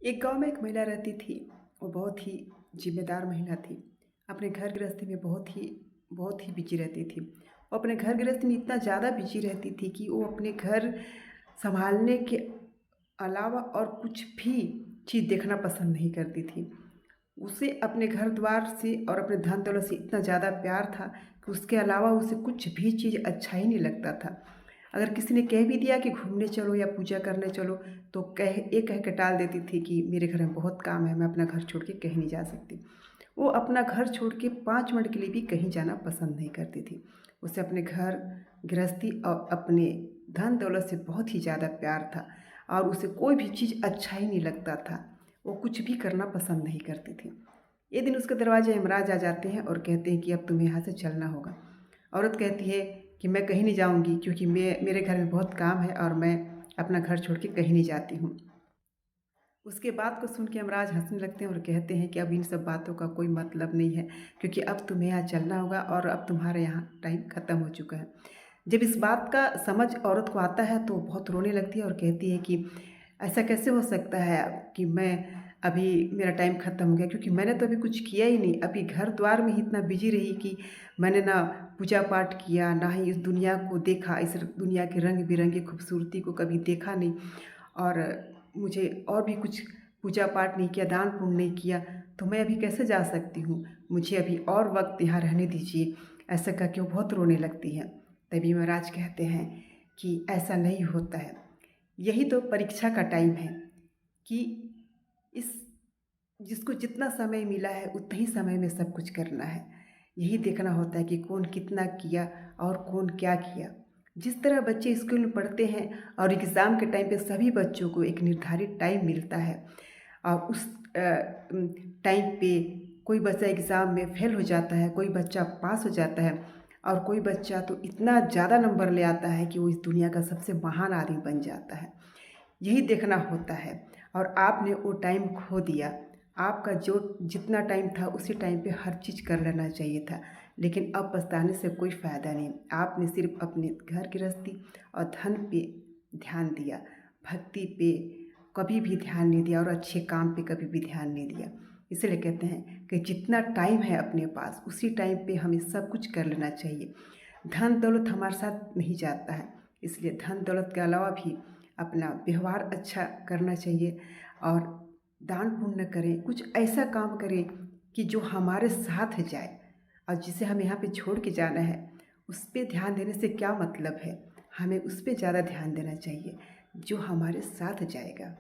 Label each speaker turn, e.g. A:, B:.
A: एक गांव में एक महिला रहती थी। वो बहुत ही जिम्मेदार महिला थी। अपने घर गृहस्थी में बहुत ही बिजी रहती थी। वो अपने घर गृहस्थी में इतना ज़्यादा बिजी रहती थी कि वो अपने घर संभालने के अलावा और कुछ भी चीज़ देखना पसंद नहीं करती थी। उसे अपने घर द्वार से और अपने धन दौलत से इतना ज़्यादा प्यार था कि उसके अलावा उसे कुछ भी चीज़ अच्छा ही नहीं लगता था। अगर किसी ने कह भी दिया कि घूमने चलो या पूजा करने चलो, तो कह के टाल देती थी कि मेरे घर में बहुत काम है, मैं अपना घर छोड़ के कहीं नहीं जा सकती। वो अपना घर छोड़ के 5 मिनट के लिए भी कहीं जाना पसंद नहीं करती थी। उसे अपने घर गृहस्थी और अपने धन दौलत से बहुत ही ज़्यादा प्यार था और उसे कोई भी चीज़ अच्छा ही नहीं लगता था। वो कुछ भी करना पसंद नहीं करती थी। एक दिन उसके दरवाजे यमराज आ जाते हैं और कहते हैं कि अब तुम्हें यहाँ से चलना होगा। औरत कहती है कि मैं कहीं नहीं जाऊँगी, क्योंकि मेरे घर में बहुत काम है और मैं अपना घर छोड़ के कहीं नहीं जाती हूँ। उसके बात को सुन के यमराज हंसने लगते हैं और कहते हैं कि अब इन सब बातों का कोई मतलब नहीं है, क्योंकि अब तुम्हें यहाँ चलना होगा और अब तुम्हारे यहाँ टाइम ख़त्म हो चुका है। जब इस बात का समझ औरत को आता है तो बहुत रोने लगती है और कहती है कि ऐसा कैसे हो सकता है कि मैं अभी मेरा टाइम ख़त्म हो गया, क्योंकि मैंने तो अभी कुछ किया ही नहीं। अभी घर द्वार में ही इतना बिजी रही कि मैंने ना पूजा पाठ किया, ना ही इस दुनिया को देखा, इस दुनिया के रंग बिरंगी खूबसूरती को कभी देखा नहीं। और मुझे और भी कुछ पूजा पाठ नहीं किया, दान पुण्य नहीं किया, तो मैं अभी कैसे जा सकती हूँ। मुझे अभी और वक्त यहाँ रहने दीजिए। ऐसा कह के वो बहुत रोने लगती है। तभी महाराज कहते हैं कि ऐसा नहीं होता है। यही तो परीक्षा का टाइम है कि इस जिसको जितना समय मिला है उतना ही समय में सब कुछ करना है। यही देखना होता है कि कौन कितना किया और कौन क्या किया। जिस तरह बच्चे स्कूल में पढ़ते हैं और एग्ज़ाम के टाइम पे सभी बच्चों को एक निर्धारित टाइम मिलता है और उस टाइम पे कोई बच्चा एग्ज़ाम में फेल हो जाता है, कोई बच्चा पास हो जाता है और कोई बच्चा तो इतना ज़्यादा नंबर ले आता है कि वो इस दुनिया का सबसे महान आदमी बन जाता है। यही देखना होता है। और आपने वो टाइम खो दिया। आपका जो जितना टाइम था उसी टाइम पे हर चीज़ कर लेना चाहिए था, लेकिन अब पछताने से कोई फ़ायदा नहीं। आपने सिर्फ अपने घर गृहस्थी और धन पे ध्यान दिया, भक्ति पे कभी भी ध्यान नहीं दिया और अच्छे काम पे कभी भी ध्यान नहीं दिया। इसलिए कहते हैं कि जितना टाइम है अपने पास उसी टाइम पे हमें सब कुछ कर लेना चाहिए। धन दौलत हमारे साथ नहीं जाता है, इसलिए धन दौलत के अलावा भी अपना व्यवहार अच्छा करना चाहिए और दान पुण्य करें, कुछ ऐसा काम करें कि जो हमारे साथ जाए। और जिसे हम यहाँ पे छोड़ के जाना है उस पे ध्यान देने से क्या मतलब है। हमें उस पे ज़्यादा ध्यान देना चाहिए जो हमारे साथ जाएगा।